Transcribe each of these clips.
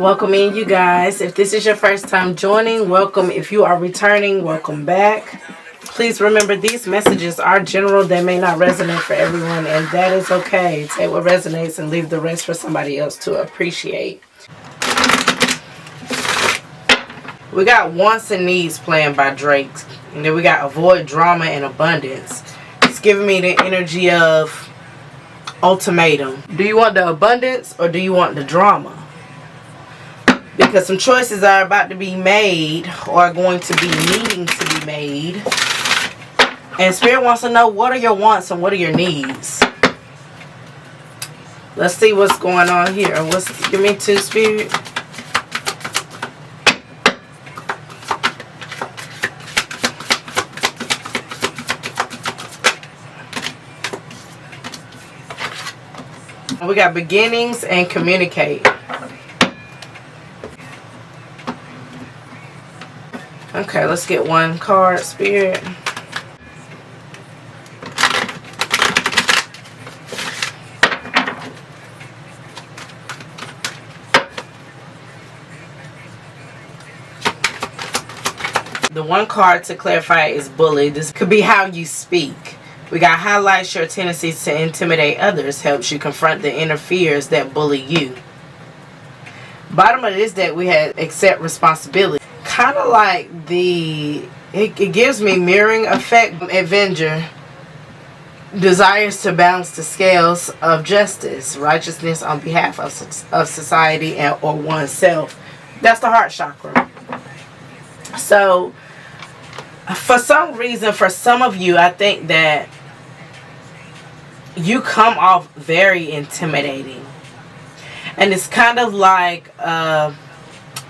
Welcome in, you guys. If this is your first time joining, welcome. If you are returning, welcome back. Please remember, these messages are general. They may not resonate for everyone, and that is okay. Take what resonates and leave the rest for somebody else to appreciate. We got Wants and Needs playing by Drake. And then we got Avoid Drama and Abundance. It's giving me the energy of ultimatum. Do you want the abundance or do you want the drama? Because some choices are about to be made or are going to be needing to be made. And Spirit wants to know, what are your wants and what are your needs? Let's see what's going on here. Give me two, Spirit. We got beginnings and communicate. Okay, let's get one card, Spirit. The one card to clarify is bully. This could be how you speak. We got highlights your tendencies to intimidate others, helps you confront the inner fears that bully you. Bottom of this deck, we had accept responsibility. Kind of like it gives me mirroring effect. Avenger desires to balance the scales of justice, righteousness on behalf of society or oneself. That's the heart chakra. So, for some reason, for some of you, I think that you come off very intimidating. And it's kind of like,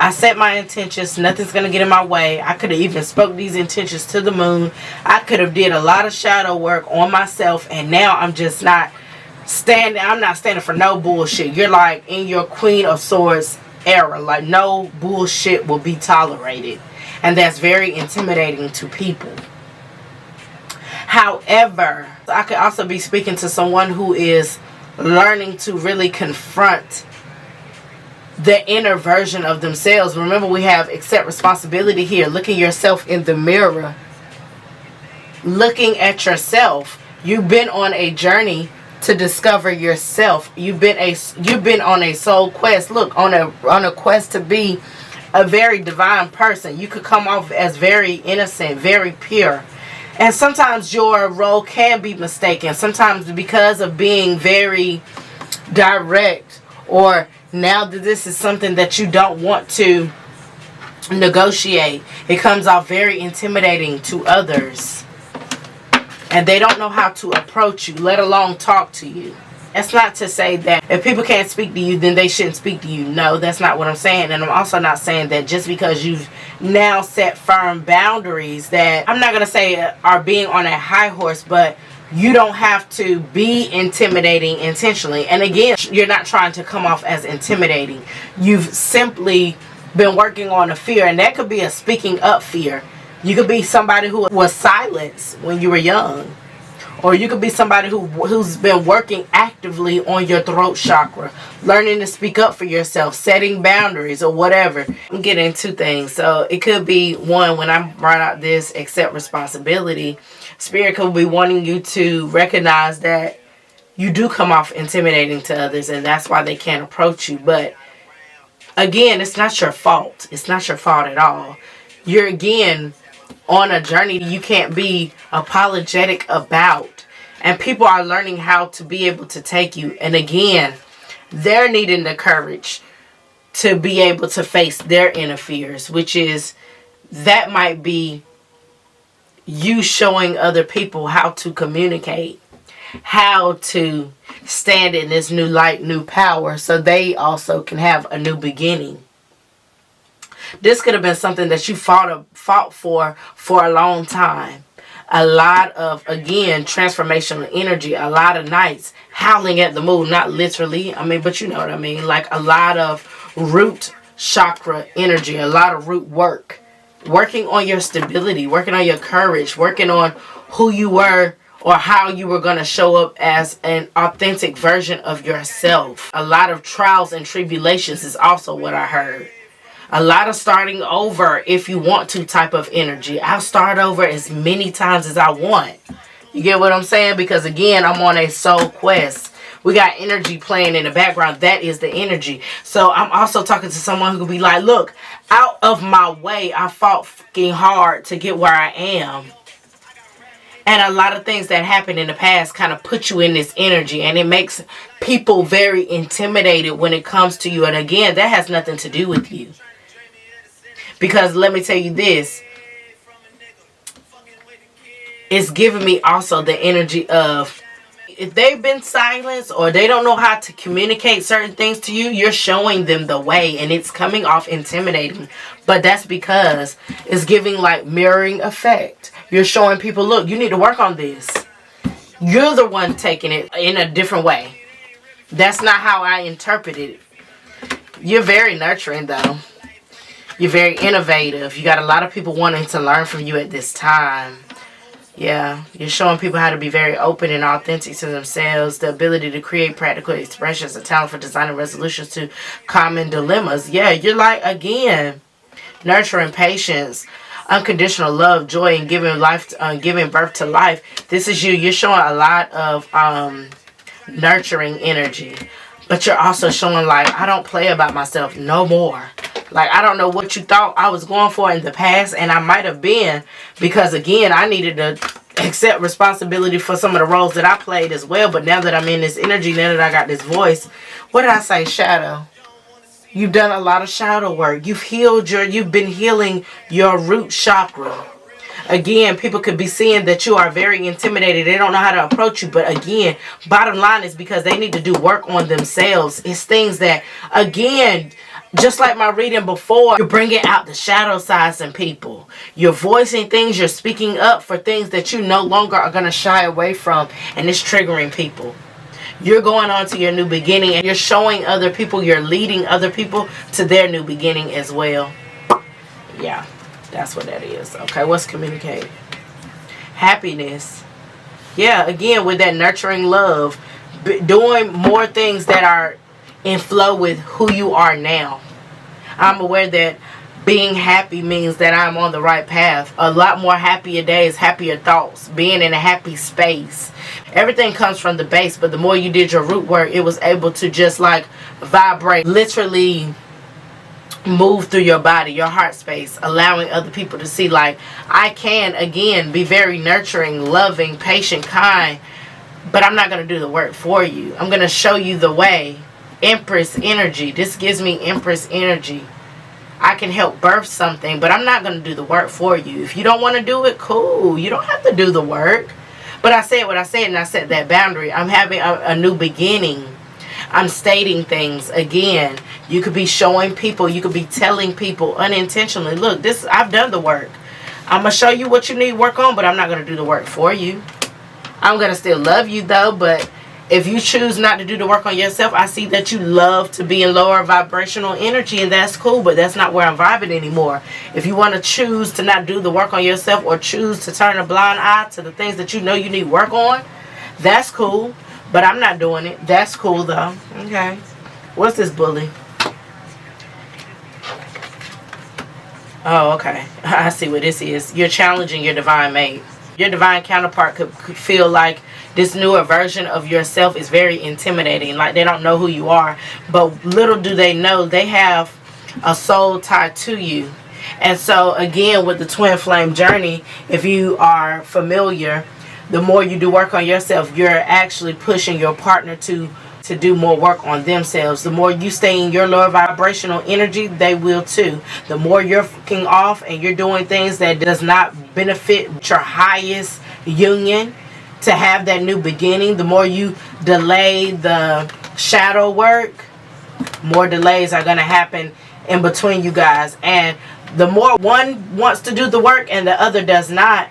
I set my intentions, nothing's going to get in my way. I could have even spoke these intentions to the moon. I could have did a lot of shadow work on myself, and now I'm just not standing. I'm not standing for no bullshit. You're like in your Queen of Swords era. Like, no bullshit will be tolerated. And that's very intimidating to people. However, I could also be speaking to someone who is learning to really confront the inner version of themselves. Remember, we have accept responsibility here. Looking yourself in the mirror. Looking at yourself. You've been on a journey to discover yourself. You've been on a soul quest. Look, on a quest to be a very divine person. You could come off as very innocent, very pure. And sometimes your role can be mistaken. Sometimes because of being very direct, or now that this is something that you don't want to negotiate, it comes off very intimidating to others. And they don't know how to approach you, let alone talk to you. That's not to say that if people can't speak to you, then they shouldn't speak to you. No, that's not what I'm saying. And I'm also not saying that just because you've now set firm boundaries that, I'm not going to say are being on a high horse, but you don't have to be intimidating intentionally. And again, you're not trying to come off as intimidating. You've simply been working on a fear, and that could be a speaking up fear. You could be somebody who was silenced when you were young. Or you could be somebody who's been working actively on your throat chakra, learning to speak up for yourself, setting boundaries or whatever. I'm getting into things. So it could be, one, when I brought out this accept responsibility, Spirit could be wanting you to recognize that you do come off intimidating to others, and that's why they can't approach you. But again, it's not your fault. It's not your fault at all. You're, again, on a journey you can't be apologetic about, and people are learning how to be able to take you, and again, they're needing the courage to be able to face their inner fears, which is, that might be you showing other people how to communicate, how to stand in this new light, new power, so they also can have a new beginning. This could have been something that you fought for a long time. A lot of, again, transformational energy. A lot of nights howling at the moon. Not literally, but you know what I mean. Like a lot of root chakra energy. A lot of root work. Working on your stability. Working on your courage. Working on who you were or how you were going to show up as an authentic version of yourself. A lot of trials and tribulations is also what I heard. A lot of starting over if you want to type of energy. I'll start over as many times as I want. You get what I'm saying? Because again, I'm on a soul quest. We got energy playing in the background. That is the energy. So I'm also talking to someone who could be like, look, out of my way. I fought fucking hard to get where I am. And a lot of things that happened in the past kind of put you in this energy. And it makes people very intimidated when it comes to you. And again, that has nothing to do with you. Because let me tell you this. It's giving me also the energy of, if they've been silenced or they don't know how to communicate certain things to you, you're showing them the way, and it's coming off intimidating. But that's because it's giving like mirroring effect. You're showing people, look, you need to work on this. You're the one taking it in a different way. That's not how I interpret it. You're very nurturing though. You're very innovative. You got a lot of people wanting to learn from you at this time. Yeah, you're showing people how to be very open and authentic to themselves, the ability to create practical expressions, a talent for designing resolutions to common dilemmas. Yeah, you're like, again, nurturing patience, unconditional love, joy, and giving birth to life. This is you. You're showing a lot of nurturing energy, but you're also showing like, I don't play about myself no more. Like, I don't know what you thought I was going for in the past, and I might have been, because again, I needed to accept responsibility for some of the roles that I played as well. But now that I'm in this energy, now that I got this voice, what did I say? Shadow. You've done a lot of shadow work. You've been healing your root chakra. Again, people could be seeing that you are very intimidated. They don't know how to approach you. But again, bottom line is because they need to do work on themselves. It's things that, again, just like my reading before, you're bringing out the shadow sides in people. You're voicing things. You're speaking up for things that you no longer are going to shy away from. And it's triggering people. You're going on to your new beginning. And you're showing other people. You're leading other people to their new beginning as well. Yeah, that's what that is. Okay, what's communicate? Happiness. Yeah, again, with that nurturing love. Doing more things that are in flow with who you are now. I'm aware that being happy means that I'm on the right path. A lot more happier days, happier thoughts, being in a happy space. Everything comes from the base, but the more you did your root work, it was able to just like vibrate, literally move through your body, your heart space, allowing other people to see like, I can, again, be very nurturing, loving, patient, kind, but I'm not going to do the work for you. I'm going to show you the way. Empress energy. This gives me Empress energy. I can help birth something, but I'm not going to do the work for you. If you don't want to do it, cool. You don't have to do the work. But I said what I said, and I set that boundary. I'm having a new beginning. I'm stating things. Again, you could be showing people, you could be telling people unintentionally, look, this, I've done the work. I'm going to show you what you need work on, but I'm not going to do the work for you. I'm going to still love you though, but if you choose not to do the work on yourself, I see that you love to be in lower vibrational energy, and that's cool, but that's not where I'm vibing anymore. If you want to choose to not do the work on yourself or choose to turn a blind eye to the things that you know you need work on, that's cool, but I'm not doing it. That's cool, though. Okay. What's this bully? Oh, okay. I see what this is. You're challenging your divine mate. Your divine counterpart could feel like this newer version of yourself is very intimidating. Like they don't know who you are. But little do they know they have a soul tied to you. And so again, with the twin flame journey, if you are familiar, the more you do work on yourself, you're actually pushing your partner to do more work on themselves. The more you stay in your lower vibrational energy, they will too. The more you're fucking off and you're doing things that does not benefit your highest union to have that new beginning, the more you delay the shadow work, more delays are going to happen in between you guys. And the more one wants to do the work and the other does not,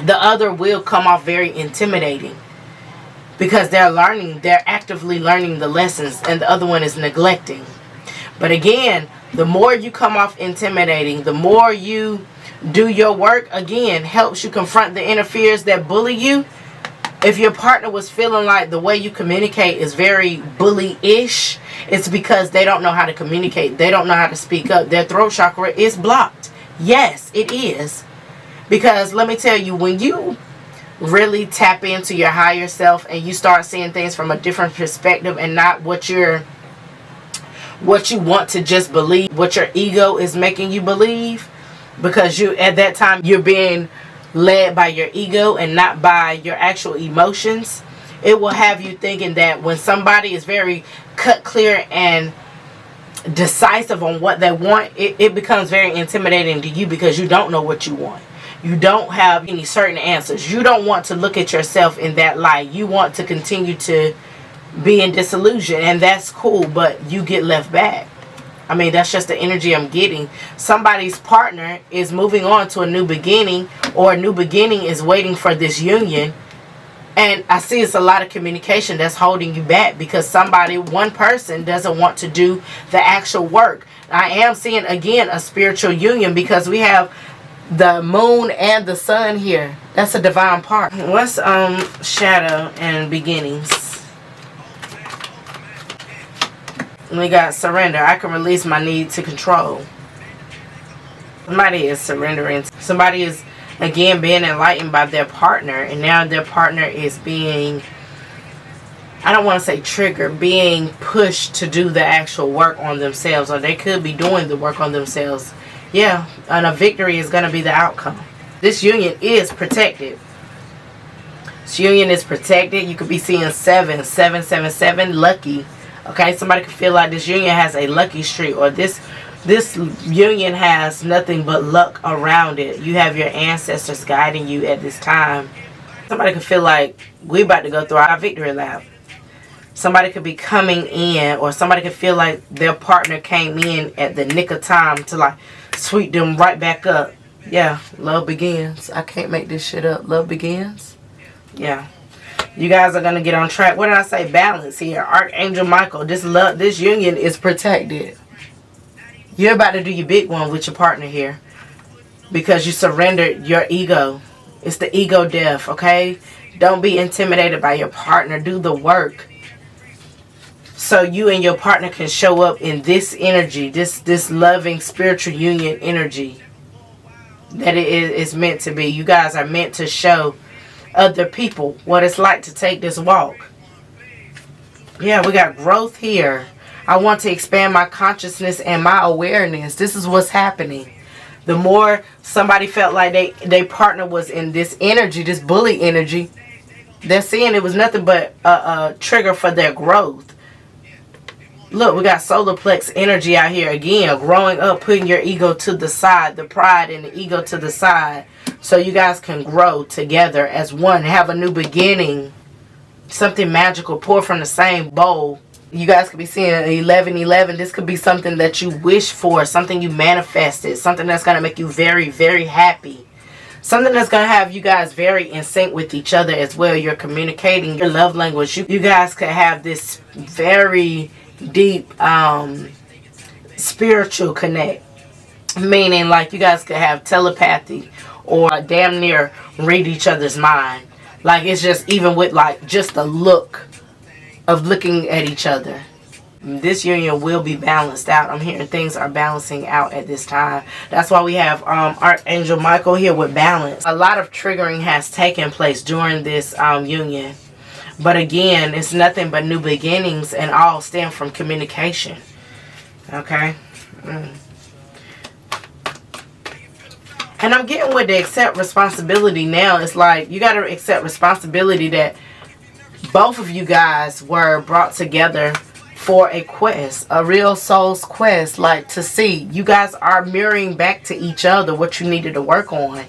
the other will come off very intimidating. Because they're actively learning the lessons, and the other one is neglecting. But again, The more you come off intimidating, the more you do your work, again, helps you confront the inner fears that bully you. If your partner was feeling like the way you communicate is very bully-ish, it's because they don't know how to communicate. They don't know how to speak up. Their throat chakra is blocked. Yes, it is. Because let me tell you, when you really tap into your higher self and you start seeing things from a different perspective and not what you want to just believe, what your ego is making you believe, because you at that time you're being led by your ego and not by your actual emotions, it will have you thinking that when somebody is very cut clear and decisive on what they want, it becomes very intimidating to you because you don't know what you want. You don't have any certain answers. You don't want to look at yourself in that light. You want to continue to be in disillusion, and that's cool, but you get left back. I mean, that's just the energy I'm getting. Somebody's partner is moving on to a new beginning, or a new beginning is waiting for this union. And I see it's a lot of communication that's holding you back because one person doesn't want to do the actual work. I am seeing, again, a spiritual union because we have the moon and the sun here. That's a divine part. What's shadow and beginnings? We got surrender. I can release my need to control. Somebody is surrendering. Somebody is, again, being enlightened by their partner, and now their partner is being, I don't want to say triggered, being pushed to do the actual work on themselves, or they could be doing the work on themselves. Yeah, and a victory is going to be the outcome. This union is protected. This union is protected. You could be seeing 777, lucky. Okay, somebody could feel like this union has a lucky streak, or this union has nothing but luck around it. You have your ancestors guiding you at this time. Somebody could feel like we're about to go through our victory lap. Somebody could be coming in, or somebody could feel like their partner came in at the nick of time to like sweep them right back up. Yeah, love begins. I can't make this shit up. Love begins. Yeah. You guys are going to get on track. What did I say? Balance here. Archangel Michael. This union is protected. You're about to do your big one with your partner here. Because you surrendered your ego. It's the ego death, okay? Don't be intimidated by your partner. Do the work. So you and your partner can show up in this energy. This loving spiritual union energy. That it is meant to be. You guys are meant to show other people what it's like to take this walk. Yeah, we got growth here. I want to expand my consciousness and my awareness. This is what's happening. The more somebody felt like they partner was in this energy, this bully energy, they're seeing it was nothing but a trigger for their growth. Look, we got solar plex energy out here again, growing up, putting your ego to the side, the pride and the ego to the side, so you guys can grow together as one, have a new beginning, something magical, pour from the same bowl. You guys could be seeing 1111. This could be something that you wish for, something you manifested, something that's going to make you very, very happy. Something that's going to have you guys very in sync with each other as well. You're communicating your love language. You guys could have this very deep spiritual connect, meaning like you guys could have telepathy or damn near read each other's mind. Like it's just even with like just the look of looking at each other. This union will be balanced out. I'm hearing things are balancing out at this time. That's why we have Archangel Michael here with balance. A lot of triggering has taken place during this union. But again, it's nothing but new beginnings, and all stem from communication. Okay? And I'm getting with the accept responsibility now. It's like you got to accept responsibility that both of you guys were brought together for a quest, a real soul's quest. Like to see, you guys are mirroring back to each other what you needed to work on.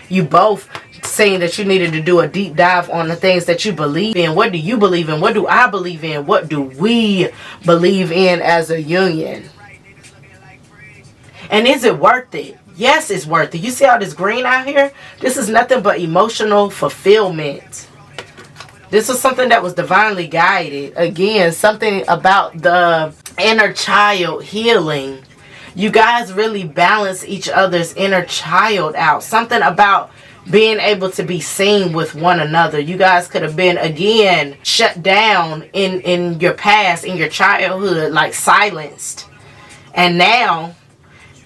You both saying that you needed to do a deep dive on the things that you believe in. What do you believe in? What do I believe in? What do we believe in as a union? And is it worth it? Yes, it's worth it. You see all this green out here? This is nothing but emotional fulfillment. This was something that was divinely guided. Again, something about the inner child healing. You guys really balance each other's inner child out. Something about being able to be seen with one another. You guys could have been, again, shut down in your past, in your childhood, like silenced. And now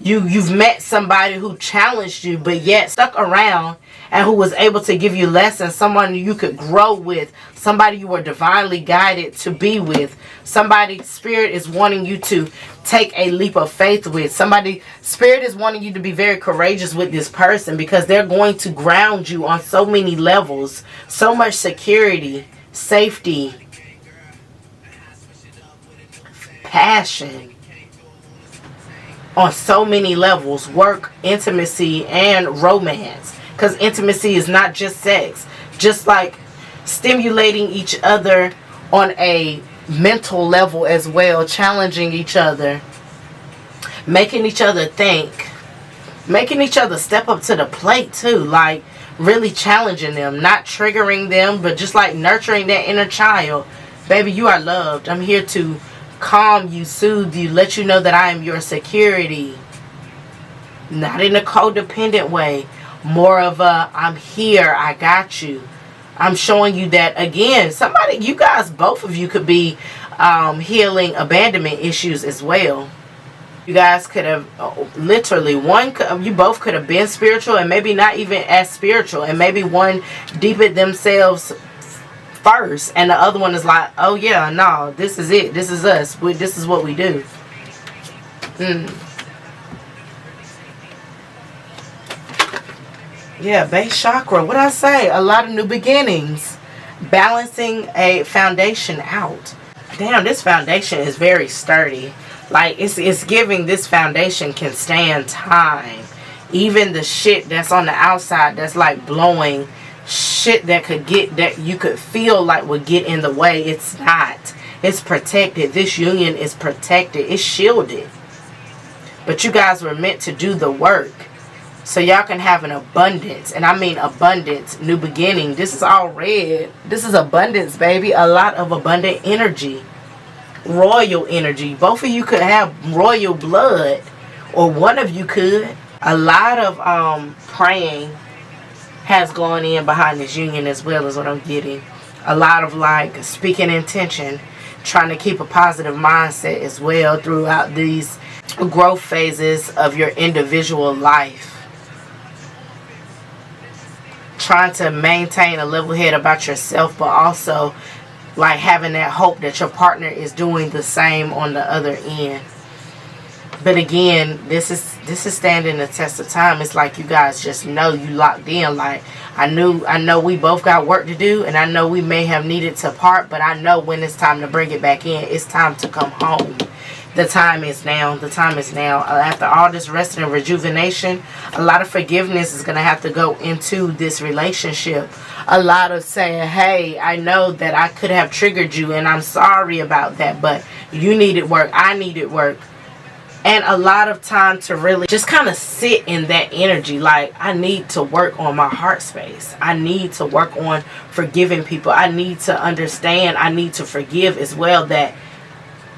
you've met somebody who challenged you, but yet stuck around, and who was able to give you lessons. Someone you could grow with. Somebody you were divinely guided to be with. Somebody Spirit is wanting you to take a leap of faith with. Somebody Spirit is wanting you to be very courageous with this person, because they're going to ground you on so many levels. So much security, safety, passion. On so many levels. Work, intimacy, and romance. Because intimacy is not just sex. Just like stimulating each other on a mental level as well. Challenging each other. Making each other think. Making each other step up to the plate too. Like really challenging them. Not triggering them, but just like nurturing that inner child. Baby, you are loved. I'm here to calm you, soothe you, let you know that I am your security. Not in a codependent way. More of a, I'm here, I got you. I'm showing you that, again, somebody, you guys, both of you could be healing abandonment issues as well. You guys could have, literally, you both could have been spiritual and maybe not even as spiritual. And maybe one deepened themselves first, and the other one is like, oh yeah, no, this is it, this is us, this is what we do. Yeah, base chakra, what I say, a lot of new beginnings, balancing a foundation out. Damn, this foundation is very sturdy. Like it's giving, this foundation can stand time. Even the shit that's on the outside that's like blowing, shit that could get, that you could feel like would get in the way, it's not. It's protected. This union is protected. It's shielded. But you guys were meant to do the work, so y'all can have an abundance. And I mean abundance, new beginning. This is all red. This is abundance, baby. A lot of abundant energy. Royal energy. Both of you could have royal blood, or one of you could. A lot of praying has gone in behind this union as well, as what I'm getting. A lot of like speaking intention, trying to keep a positive mindset as well throughout these growth phases of your individual life. Trying to maintain a level head about yourself, but also like having that hope that your partner is doing the same on the other end. But again, this is standing the test of time. It's like you guys just know, you locked in. Like I know we both got work to do, and I know we may have needed to part, but I know when it's time to bring it back in, it's time to come home. The time is now. The time is now. After all this resting and rejuvenation, a lot of forgiveness is going to have to go into this relationship. A lot of saying, hey, I know that I could have triggered you, and I'm sorry about that, but you needed work. I needed work. And a lot of time to really just kind of sit in that energy. Like, I need to work on my heart space. I need to work on forgiving people. I need to understand. I need to forgive as well, that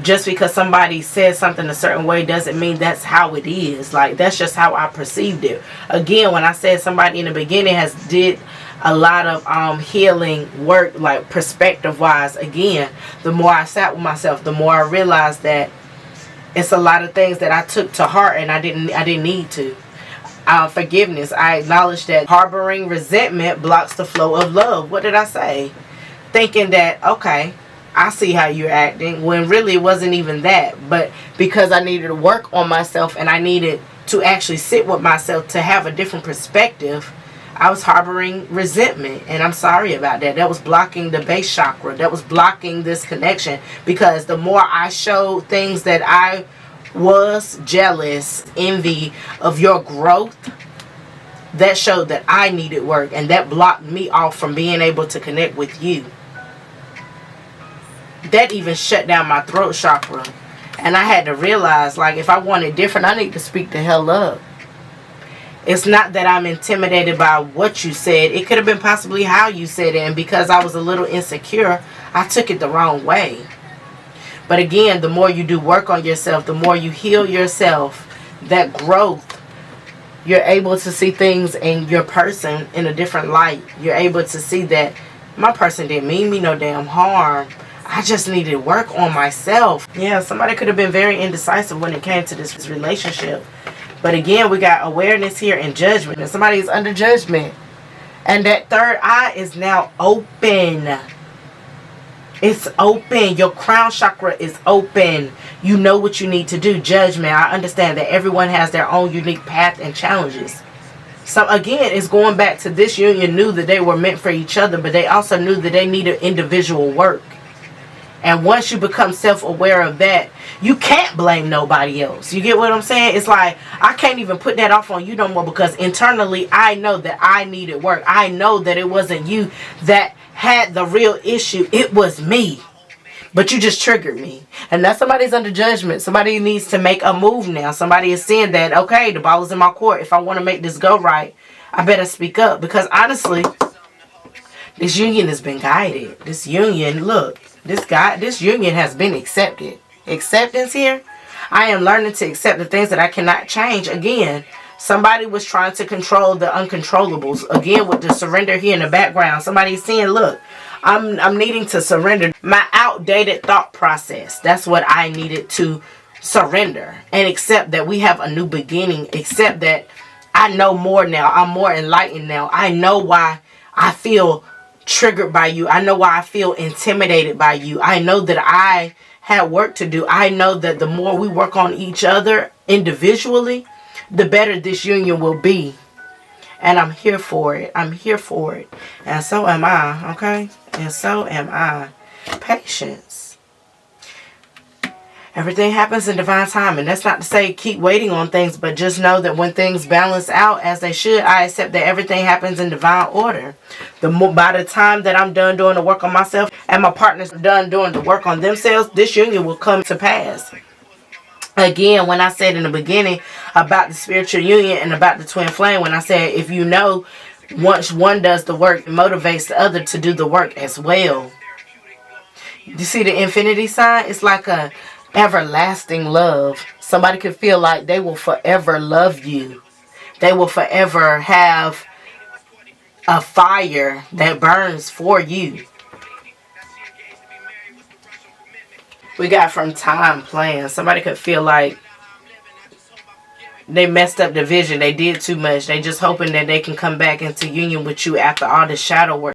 just because somebody says something a certain way doesn't mean that's how it is. Like, that's just how I perceived it. Again, when I said somebody in the beginning has did a lot of healing work, like perspective wise, again, the more I sat with myself, the more I realized that it's a lot of things that I took to heart and I didn't need to. Forgiveness. I acknowledge that harboring resentment blocks the flow of love. What did I say? Thinking that, okay, I see how you're acting, when really it wasn't even that. But because I needed to work on myself and I needed to actually sit with myself to have a different perspective, I was harboring resentment, and I'm sorry about that. That was blocking the base chakra. That was blocking this connection, because the more I showed things that I was jealous, envy of your growth, that showed that I needed work, and that blocked me off from being able to connect with you. That even shut down my throat chakra, and I had to realize, like, if I want it different, I need to speak the hell up. It's not that I'm intimidated by what you said. It could have been possibly how you said it. And because I was a little insecure, I took it the wrong way. But again, the more you do work on yourself, the more you heal yourself, that growth. You're able to see things in your person in a different light. You're able to see that my person didn't mean me no damn harm. I just needed to work on myself. Yeah, somebody could have been very indecisive when it came to this relationship. But again, we got awareness here and judgment. And somebody is under judgment. And that third eye is now open. It's open. Your crown chakra is open. You know what you need to do. Judgment. I understand that everyone has their own unique path and challenges. So again, it's going back to this union knew that they were meant for each other, but they also knew that they needed individual work. And once you become self-aware of that, you can't blame nobody else. You get what I'm saying? It's like, I can't even put that off on you no more, because internally I know that I needed work. I know that it wasn't you that had the real issue. It was me. But you just triggered me. And now somebody's under judgment. Somebody needs to make a move now. Somebody is saying that, okay, the ball is in my court. If I want to make this go right, I better speak up. Because honestly, this union has been guided. This union, look, this union has been accepted. Acceptance here. I am learning to accept the things that I cannot change. Again, somebody was trying to control the uncontrollables. Again, with the surrender here in the background. Somebody's saying, look, I'm needing to surrender my outdated thought process. That's what I needed to surrender. And accept that we have a new beginning. Accept that I know more now. I'm more enlightened now. I know why I feel triggered by you. I know why I feel intimidated by you. I know that I had work to do. I know that the more we work on each other individually, the better this union will be. And I'm here for it. I'm here for it. And so am I, okay? And so am I. Patience. Everything happens in divine time. And that's not to say keep waiting on things, but just know that when things balance out as they should, I accept that everything happens in divine order. By the time that I'm done doing the work on myself and my partner's done doing the work on themselves, this union will come to pass. Again, when I said in the beginning about the spiritual union and about the twin flame, when I said, if you know, once one does the work, it motivates the other to do the work as well. You see the infinity sign? It's like a everlasting love. Somebody could feel like they will forever love you. They will forever have a fire that burns for you. We got from time playing. Somebody could feel like they messed up the vision. They did too much. They just hoping that they can come back into union with you after all the shadow work.